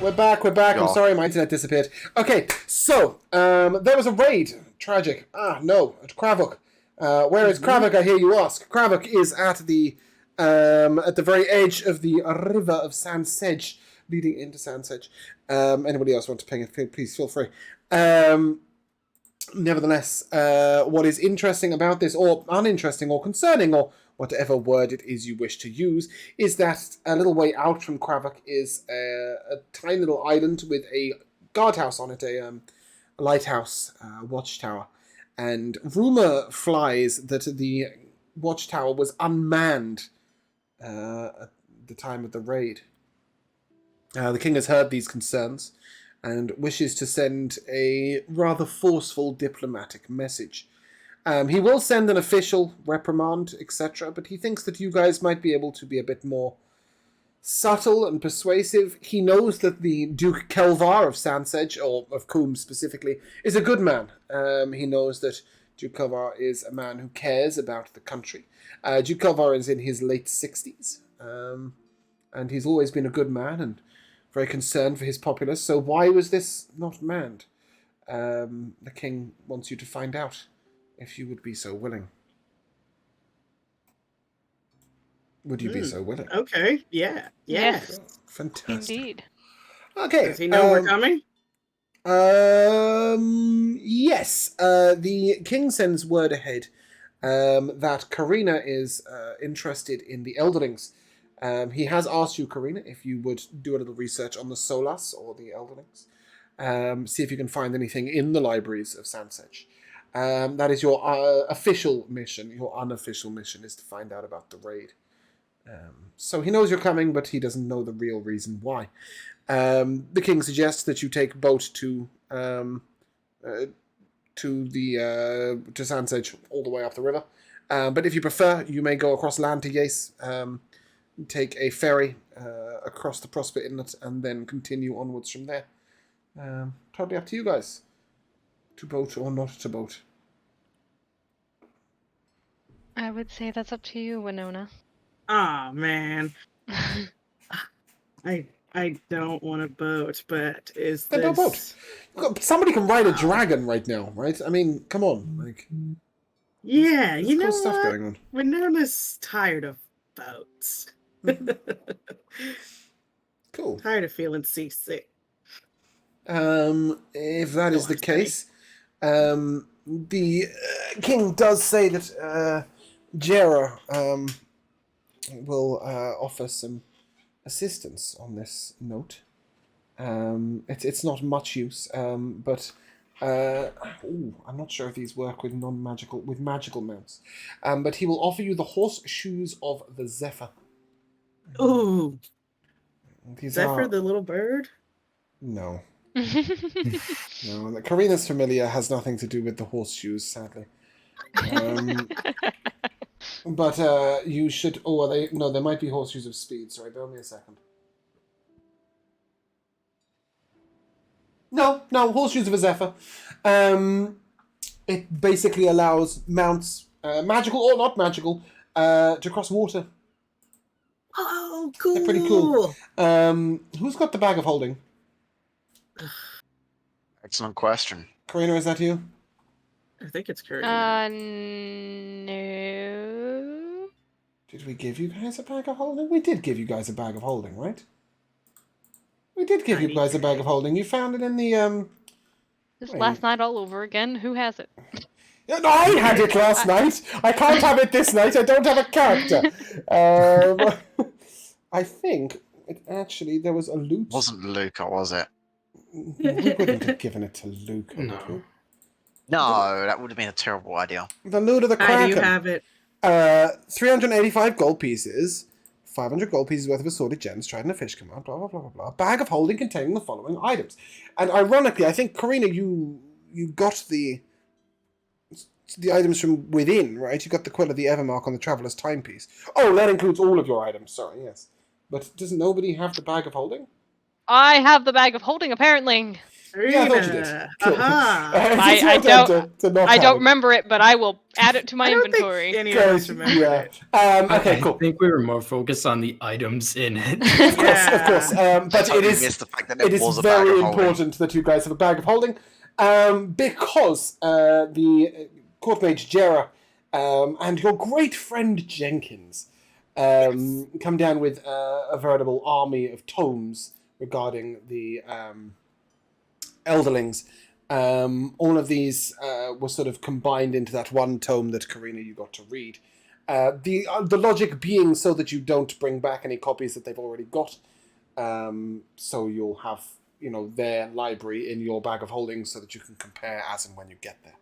We're back. Yeah. I'm sorry, my internet disappeared. Okay, so, there was a raid. Tragic. No, at Kravok. Where is Kravok, I hear you ask? Kravok is at the very edge of the river of Sandsedge, leading into Sandsedge. Anybody else want to ping it, please feel free. Nevertheless, what is interesting about this, or uninteresting, or concerning, or whatever word it is you wish to use, is that a little way out from Kravok is a tiny little island with a guardhouse on it, a lighthouse, watchtower. And rumour flies that the watchtower was unmanned at the time of the raid. The king has heard these concerns and wishes to send a rather forceful diplomatic message. He will send an official reprimand, etc., but he thinks that you guys might be able to be a bit more subtle and persuasive. He knows that the Duke Kelvar of Sandsedge, or of Coombe specifically, is a good man. He knows that Duke Kelvar is a man who cares about the country. Duke Kelvar is in his late 60s, and he's always been a good man and very concerned for his populace, so why was this not manned? The king wants you to find out, if you would be so willing. Would you be so willing? Okay, yeah. Yes. Fantastic. Indeed. Okay. Does he know we're coming? Yes. The king sends word ahead that Carina is interested in the Elderlings. He has asked you, Carina, if you would do a little research on the Solas or the Elderlings. See if you can find anything in the libraries of Sandsedge. That is your official mission. Your unofficial mission is to find out about the raid. So he knows you're coming, but he doesn't know the real reason why. The king suggests that you take boat to Sandsedge all the way up the river. But if you prefer, you may go across land to Yace, take a ferry across the Prosper Inlet, and then continue onwards from there. Totally up to you guys. To boat or not to boat. I would say that's up to you, Winona. Ah, man. I don't want to boat, but is Then this... don't boat. Somebody can ride a dragon right now, right? I mean, come on. Like, Yeah, there's you know cool stuff what? going on. Winona's tired of boats. Cool. Tired of feeling seasick. If that is the case, the king does say that Jera will offer some assistance on this note. It's not much use, but I'm not sure if these work with magical mounts. But he will offer you the horseshoes of the Zephyr. Ooh, These Zephyr are... the little bird? No. No, the Carina's familiar has nothing to do with the horseshoes, sadly. But you should... Oh, are they... No, there might be horseshoes of speed. Sorry, bear with me a second. No, horseshoes of a Zephyr. It basically allows mounts, magical or not magical, to cross water. Oh, cool. They're pretty cool. Who's got the bag of holding? Excellent question. Carina, is that you? I think it's Carina. No. Did we give you guys a bag of holding? We did give you guys a bag of holding, right? We did give you guys a bag of holding. You found it in the, This last night all over again. Who has it? Yeah, no, I had it last night. I can't have it this night. I don't have a character. I think it actually, there was a loot. Wasn't Luca, was it? We wouldn't have given it to Luke. No. No, that would have been a terrible idea. The loot of the Kraken. How do you have it? 385 gold pieces, 500 gold pieces worth of assorted gems, trident and fish command, blah, blah, blah, blah, blah. Bag of holding containing the following items. And ironically, I think, Carina, you got the items from within, right? You got the Quill of the Evermark on the Traveller's Timepiece. Oh, that includes all of your items, sorry, yes. But does nobody have the bag of holding? I have the bag of holding, apparently. Yeah, I thought you did. Carina. Cool. Aha. It's I your turn don't- to not I have don't it. remember it, but I will add it to my I don't inventory. think any of us Good, remember yeah. it. Okay, cool. I think we were more focused on the items in it. Of course. But Totally it is missed the fact that it it is was a bag very of holding. important that you guys have a bag of holding, because the court mage Jera and your great friend Jenkins come down with a veritable army of tomes regarding the elderlings. All of these were sort of combined into that one tome that Carina you got to read. The logic being so that you don't bring back any copies that they've already got. So you'll have, their library in your bag of holding so that you can compare as and when you get there.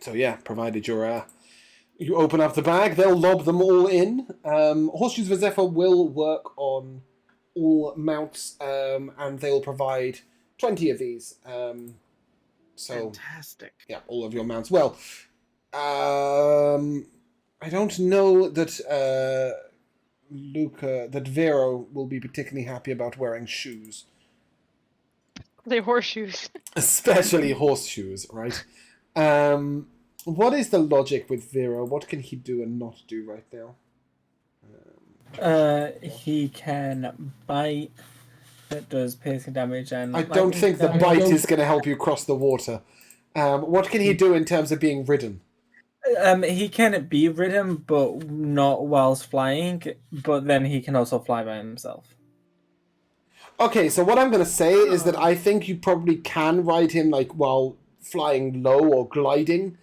So yeah, provided you open up the bag, they'll lob them all in. Horseshoes of Zephyr will work on all mounts, and they'll provide 20 of these. So Fantastic. yeah, all of your mounts. Well, I don't know that that Vero will be particularly happy about wearing shoes. They're horseshoes. Especially horseshoes, right? What is the logic with Vero? What can he do and not do right now? He can bite. That does piercing damage, and I don't think the bite is going to help you cross the water. What can he do in terms of being ridden? He can be ridden, but not whilst flying. But then he can also fly by himself. Okay, so what I'm going to say is that I think you probably can ride him while flying low or gliding,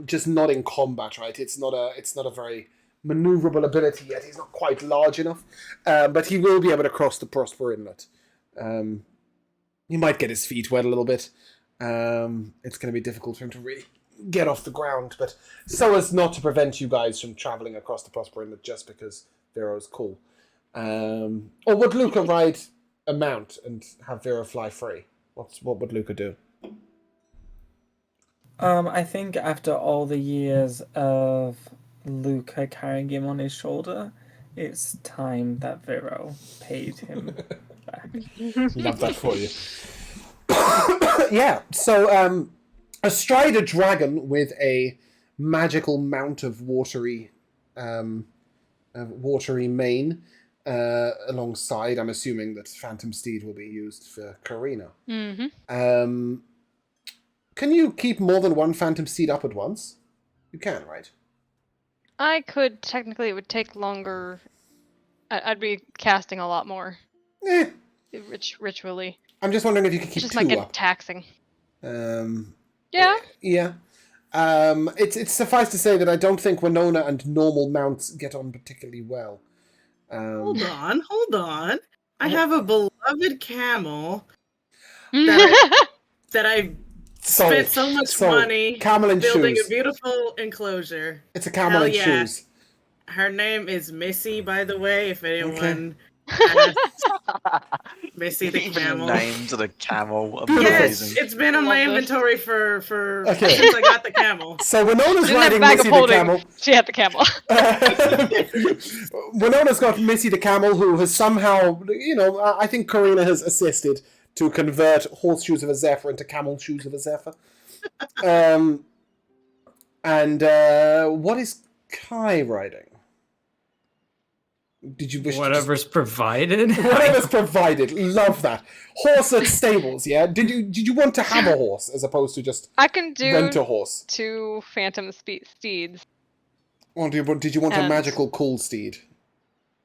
just not in combat, right? It's not a very maneuverable ability yet. He's not quite large enough, but he will be able to cross the Prosper Inlet. He might get his feet wet a little bit. It's going to be difficult for him to really get off the ground, but so as not to prevent you guys from traveling across the Prosper Inlet just because Vero's cool. Or would Luca ride a mount and have Vero fly free? What would Luca do? I think after all the years of Luca carrying him on his shoulder, it's time that Vero paid him back. Love that for you. Yeah, so astride a dragon with a magical mount of watery mane alongside, I'm assuming that Phantom Steed will be used for Carina. Mm-hmm. Can you keep more than one Phantom Steed up at once? You can, right? I could. Technically, it would take longer. I'd be casting a lot more. Ritually. I'm just wondering if you could keep Just two might get up. taxing. Yeah. It's suffice to say that I don't think Winona and normal mounts get on particularly well. Hold on. I have a beloved camel that I spent so much money camel in building shoes. a beautiful enclosure. It's a camel in shoes. Her name is Missy, by the way, if anyone asks. Missy the camel. Name to the camel. Yes, Amazing. it's been on my Love this. inventory for Okay. since I got the camel. So Winona's In that riding bag Missy of the holding, camel. she had the camel. Winona's got Missy the camel, who has somehow, I think Carina has assisted to convert Horseshoes of a Zephyr into Camel Shoes of a Zephyr. And what is Kai riding? Did you wish Whatever's provided. Whatever's provided. Love that. Horse at stables, yeah? Did you want to have a horse as opposed to just I can do rent a horse? 2 phantom steeds. Or did you want a And- magical cool steed?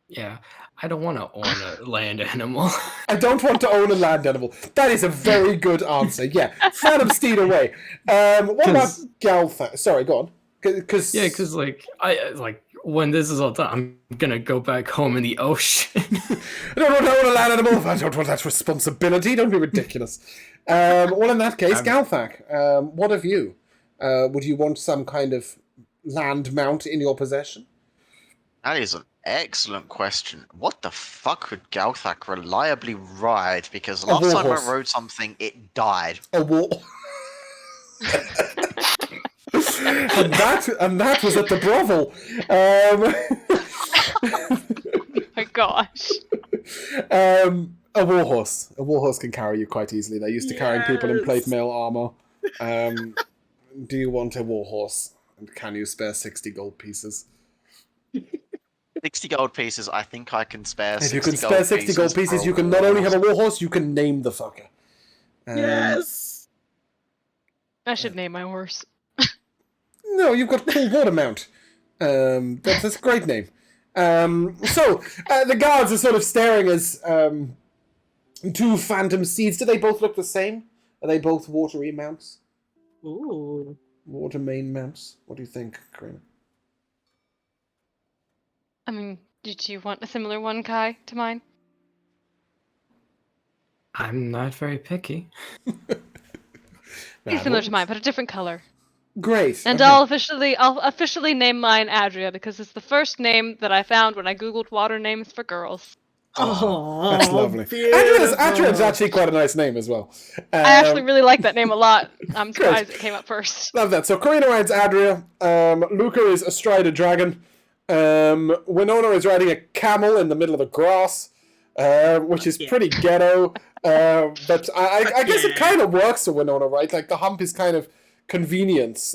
Yeah, I don't want to own a land animal. I don't want to own a land animal. That is a very good answer. Yeah, Phantom Steed away. What about Galtha? Sorry, go on. Because when this is all done, I'm gonna go back home in the ocean. I don't want to own a land animal. I don't want that responsibility. Don't be ridiculous. Well, in that case, Galthak, what of you? Would you want some kind of land mount in your possession? That is an excellent question. What the fuck could Galthak reliably ride? Because last time warhorse. I rode something, it died. A war. and that was at the brothel. Oh my gosh. A warhorse. A warhorse can carry you quite easily. They're used to carrying people in plate mail armor. Do you want a warhorse? And can you spare 60 gold pieces? 60 gold pieces, I think I can spare. If you can spare 60 gold pieces, you can not only have a warhorse, you can name the fucker. Yes. I should name my horse. No, you've got Cool Water Mount. That's a great name. So, the guards are sort of staring as two phantom steeds. Do they both look the same? Are they both watery mounts? Ooh. Water main mounts? What do you think, Carina? I mean, did you want a similar one, Kai, to mine? I'm not very picky. It's similar to mine, but a different color. Great. And okay. I'll officially name mine Adria because it's the first name that I found when I googled water names for girls. Oh, That's lovely. beautiful. Adrian's actually quite a nice name as well. I actually really like that name a lot. I'm Good. surprised it came up first. Love that. So Carina rides Adria. Luca is astride a dragon. Winona is riding a camel in the middle of the grass, which is pretty ghetto. But I guess it kind of works for Winona, right? Like the hump is kind of convenience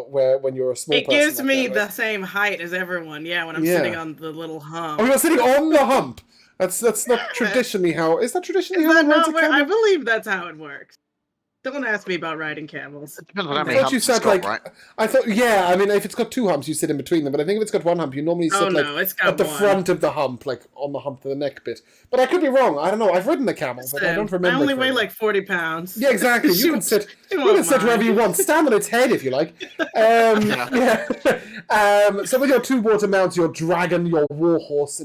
where when you're a small It person. gives like me that, the right? same height as everyone. Yeah, when I'm Yeah. sitting on the little hump. Oh, you're sitting on the hump. That's not traditionally how. Is that traditionally Is how that one rides not a where? I camel? believe that's how it works. Don't ask me about riding camels. Depends on how I many thought you humps said it's got, like. right? I thought, yeah. I mean, if it's got two humps, you sit in between them. But I think if it's got one hump, you normally sit Oh like no, it's got at the one. front of the hump, like on the hump to the neck bit. But I could be wrong. I don't know. I've ridden a camel, but I don't remember. I only it weigh very like 40 pounds. Yeah, exactly. You She can sit. she You won't can sit wherever mind. you want. Stand on its head if you like. Yeah. So with your two water mounts, your dragon, your war horse,